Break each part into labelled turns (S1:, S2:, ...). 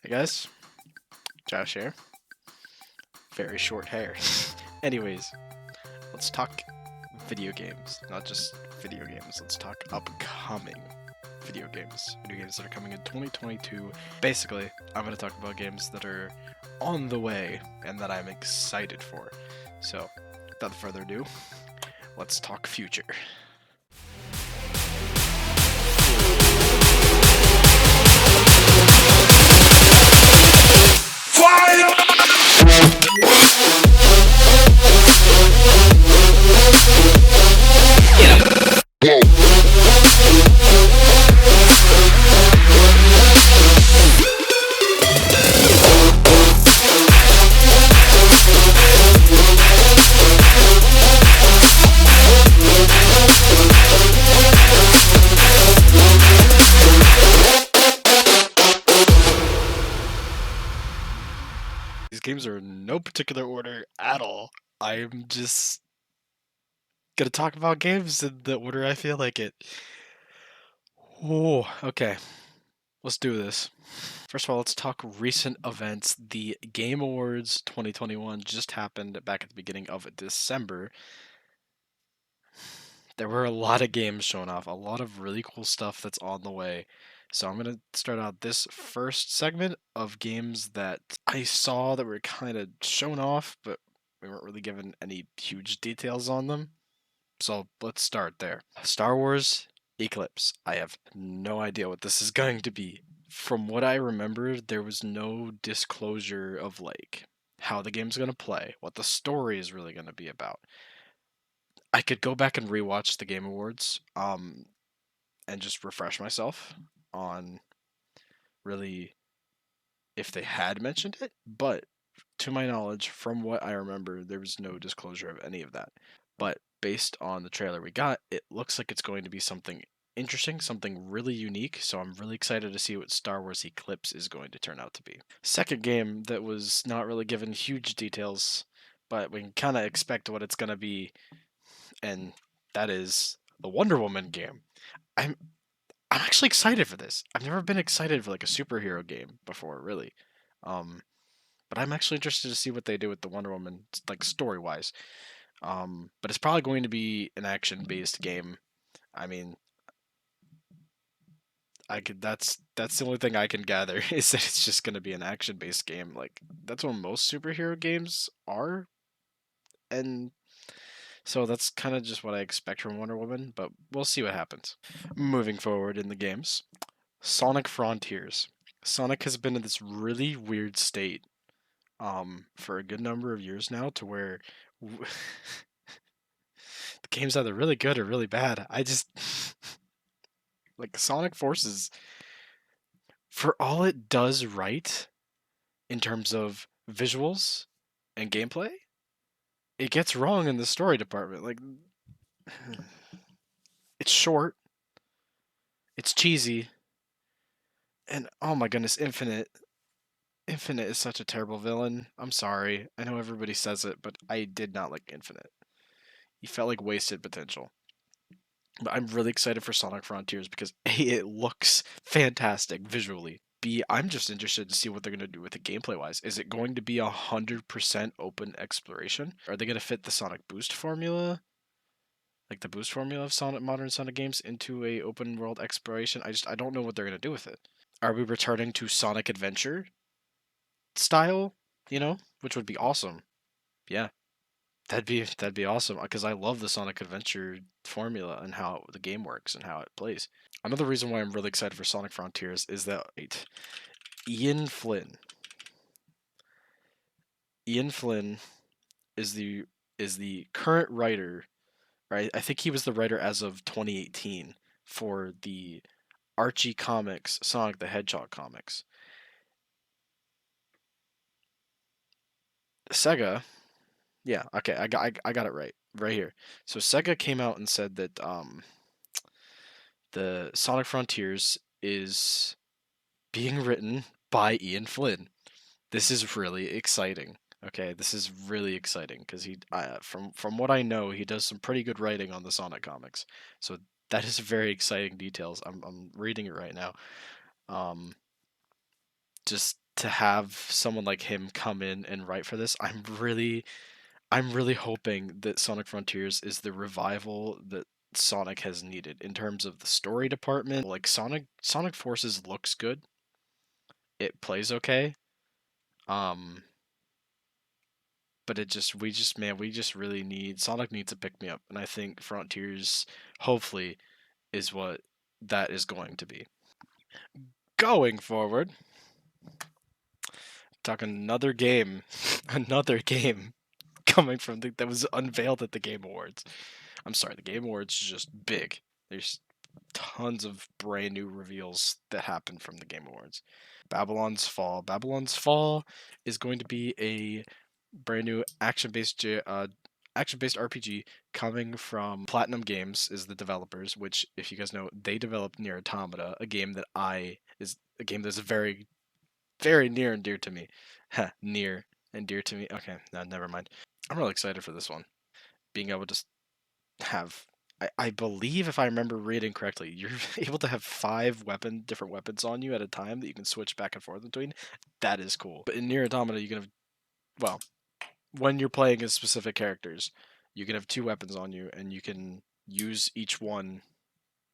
S1: Hey guys, Josh here. Very short hair. Anyways, let's talk video games. Not just video games, let's talk upcoming video games. Video games that are coming in 2022. Basically, I'm going to talk about games that are on the way and that I'm excited for. So, without further ado, let's talk future. These games are in no particular order at all. I'm just gonna talk about games in the order I feel like it. Oh, okay. Let's do this. First of all, let's talk recent events. The Game Awards 2021 just happened back at the beginning of December. There were a lot of games shown off, a lot of really cool stuff that's on the way. So I'm going to start out this first segment of games that I saw that were kind of shown off, but we weren't really given any huge details on them. So let's start there. Star Wars Eclipse. I have no idea what this is going to be. From what I remember, there was no disclosure of like how the game's going to play, what the story is really going to be about. I could go back and rewatch the Game Awards and just refresh myself on really if they had mentioned it, but to my knowledge, from what I remember, there was no disclosure of any of that. But based on the trailer we got, it looks like it's going to be something interesting, something really unique, so I'm really excited to see what Star Wars Eclipse is going to turn out to be. Second game that was not really given huge details, but we can kind of expect what it's going to be, and that is the Wonder Woman game. I'm I'm actually excited for this. I've never been excited for like a superhero game before, really. But I'm actually interested to see what they do with the Wonder Woman, like story wise. But it's probably going to be an action based game. I mean, I could. That's the only thing I can gather is that it's just going to be an action based game. Like that's what most superhero games are, and so that's kind of just what I expect from Wonder Woman. But we'll see what happens. Moving forward in the games, Sonic Frontiers. Sonic has been in this really weird state for a good number of years now to where the game's either really good or really bad. I just like Sonic Forces for all it does right in terms of visuals and gameplay, it gets wrong in the story department. Like it's short, it's cheesy, and oh my goodness, Infinite. Infinite is such a terrible villain. I'm sorry. I know everybody says it, but I did not like Infinite. He felt like wasted potential. But I'm really excited for Sonic Frontiers because A, it looks fantastic visually. B, I'm just interested to see what they're going to do with it gameplay wise. Is it going to be 100% open exploration? Are they going to fit the Sonic Boost formula? Like the boost formula of Sonic modern Sonic games into a open world exploration? I don't know what they're going to do with it. Are we returning to Sonic Adventure style, which would be awesome. Yeah. That'd be awesome because I love the Sonic Adventure formula and how the game works and how it plays. Another reason why I'm really excited for Sonic Frontiers is that Ian Flynn. Ian Flynn is the current writer, right? I think he was the writer as of 2018 for the Archie comics, Sonic the Hedgehog comics. Sega, yeah, okay, I got it right here. So Sega came out and said that the Sonic Frontiers is being written by Ian Flynn. This is really exciting. Okay, this is really exciting because from what I know, he does some pretty good writing on the Sonic comics. So that is very exciting details. I'm reading it right now. Um, just to have someone like him come in and write for this, I'm really hoping that Sonic Frontiers is the revival that Sonic has needed in terms of the story department. Like Sonic Forces looks good. It plays okay. Um but we just really need Sonic needs a pick me up, and I think Frontiers hopefully is what that is going to be. Going forward, talking another game, another game coming from that was unveiled at the Game Awards. I'm sorry, the Game Awards is just big. There's tons of brand new reveals that happen from the Game Awards. Babylon's Fall. Babylon's Fall is going to be a brand new action-based RPG coming from Platinum Games is the developers, which if you guys know, they developed Nier Automata, a game that's very very near and dear to me. Near and dear to me. Okay, no, never mind. I'm really excited for this one. Being able to have I believe if I remember reading correctly, you're able to have different weapons on you at a time that you can switch back and forth between. That is cool. But in Nier Automata, you can have, well, when you're playing as specific characters, you can have two weapons on you, and you can use each one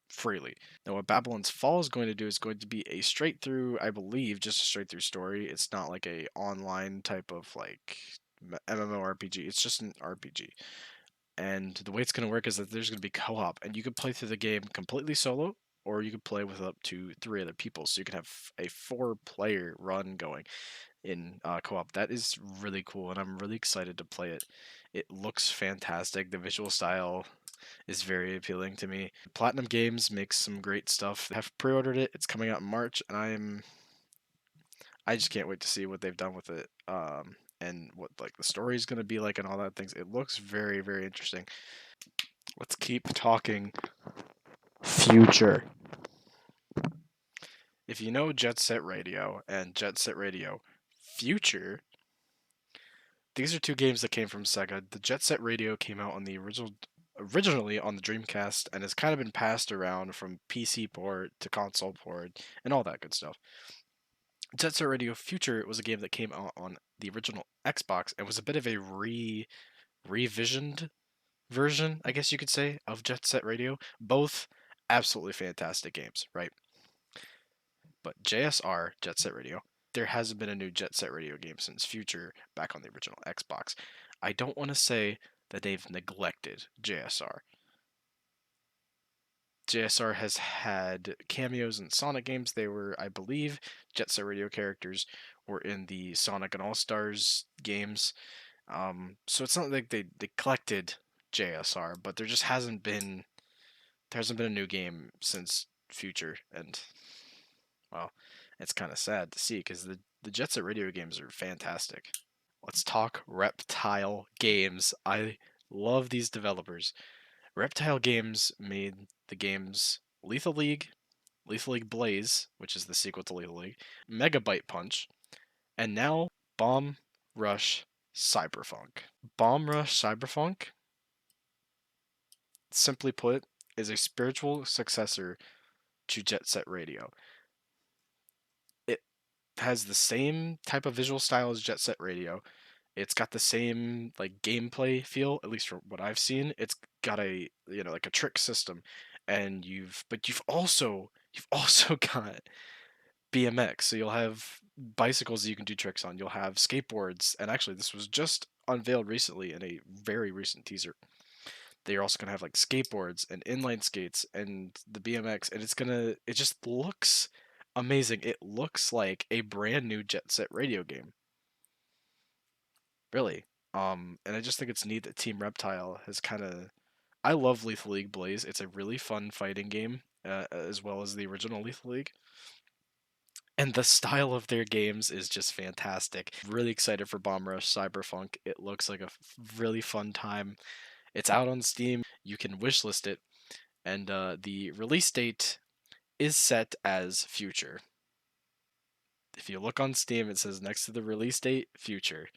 S1: freely. Now, what Babylon's Fall is going to do is going to be a straight through, I believe, just a straight through story. It's not like a online type of like MMORPG. It's just an RPG. And the way it's going to work is that there's going to be co-op, and you can play through the game completely solo, or you can play with up to 3 other people. So you can have a 4-player run going in co-op. That is really cool, and I'm really excited to play it. It looks fantastic. The visual style is very appealing to me. Platinum Games makes some great stuff. I have pre-ordered it. It's coming out in March, and I just can't wait to see what they've done with it. And what like the story is going to be like and all that things. It looks very very interesting. Let's keep talking future. If you know Jet Set Radio and Jet Set Radio Future, these are two games that came from Sega. The Jet Set Radio came out on the originally on the Dreamcast and has kind of been passed around from PC port to console port and all that good stuff. Jet Set Radio Future was a game that came out on the original Xbox and was a bit of a revisioned version, I guess you could say, of Jet Set Radio. Both absolutely fantastic games, right? But JSR, Jet Set Radio, there hasn't been a new Jet Set Radio game since Future back on the original Xbox. I don't want to say that they've neglected JSR. JSR has had cameos in Sonic games. They were, I believe, Jet Set Radio characters were in the Sonic and All Stars games. So it's not like they neglected JSR, but there hasn't been a new game since Future, and well, it's kind of sad to see because the Jet Set Radio games are fantastic. Let's talk Reptile Games. I love these developers. Reptile Games made the games Lethal League Blaze, which is the sequel to Lethal League, Megabyte Punch, and now Bomb Rush Cyberpunk. Bomb Rush Cyberpunk, simply put, is a spiritual successor to Jet Set Radio. It has the same type of visual style as Jet Set Radio. It's got the same like gameplay feel, at least from what I've seen. It's got a like a trick system, and you've also got BMX. So you'll have bicycles that you can do tricks on. You'll have skateboards, and actually this was just unveiled recently in a very recent teaser. They're also gonna have like skateboards and inline skates and the BMX, and it just looks amazing. It looks like a brand new Jet Set Radio game, really. And I just think it's neat that Team Reptile has kind of. I love Lethal League Blaze. It's a really fun fighting game, as well as the original Lethal League. And the style of their games is just fantastic. Really excited for Bomb Rush Cyberpunk. It looks like a really fun time. It's out on Steam. You can wishlist it, and the release date is set as future. If you look on Steam, it says next to the release date, future.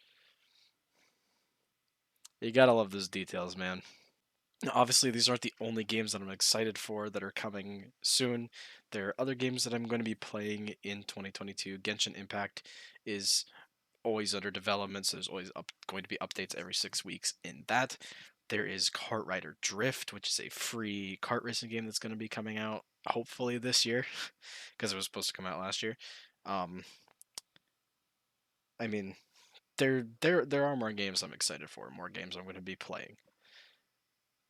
S1: You gotta love those details, man. Now, obviously, these aren't the only games that I'm excited for that are coming soon. There are other games that I'm going to be playing in 2022. Genshin Impact is always under development, so there's always going to be updates every 6 weeks in that. There is Kart Rider Drift, which is a free kart racing game that's going to be coming out hopefully this year, because it was supposed to come out last year. Um, I mean, there are more games I'm excited for, more games I'm going to be playing,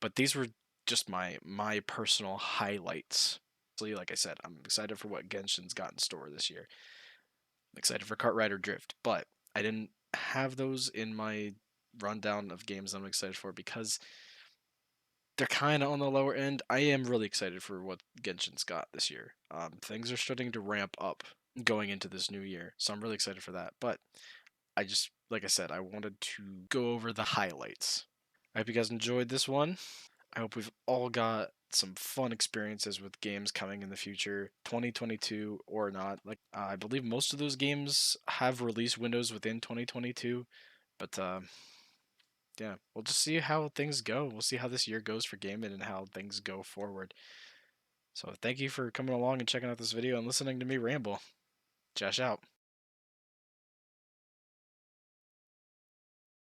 S1: but these were just my personal highlights. Like I said, I'm excited for what Genshin's got in store this year. I'm excited for Kart Rider Drift, but I didn't have those in my rundown of games I'm excited for because they're kind of on the lower end. I am really excited for what Genshin's got this year. Things are starting to ramp up going into this new year, so I'm really excited for that. But I just, like I said, I wanted to go over the highlights. I hope you guys enjoyed this one. I hope we've all got some fun experiences with games coming in the future, 2022 or not. Like I believe most of those games have release windows within 2022, but yeah, we'll just see how things go. We'll see how this year goes for gaming and how things go forward. So thank you for coming along and checking out this video and listening to me ramble. Josh out.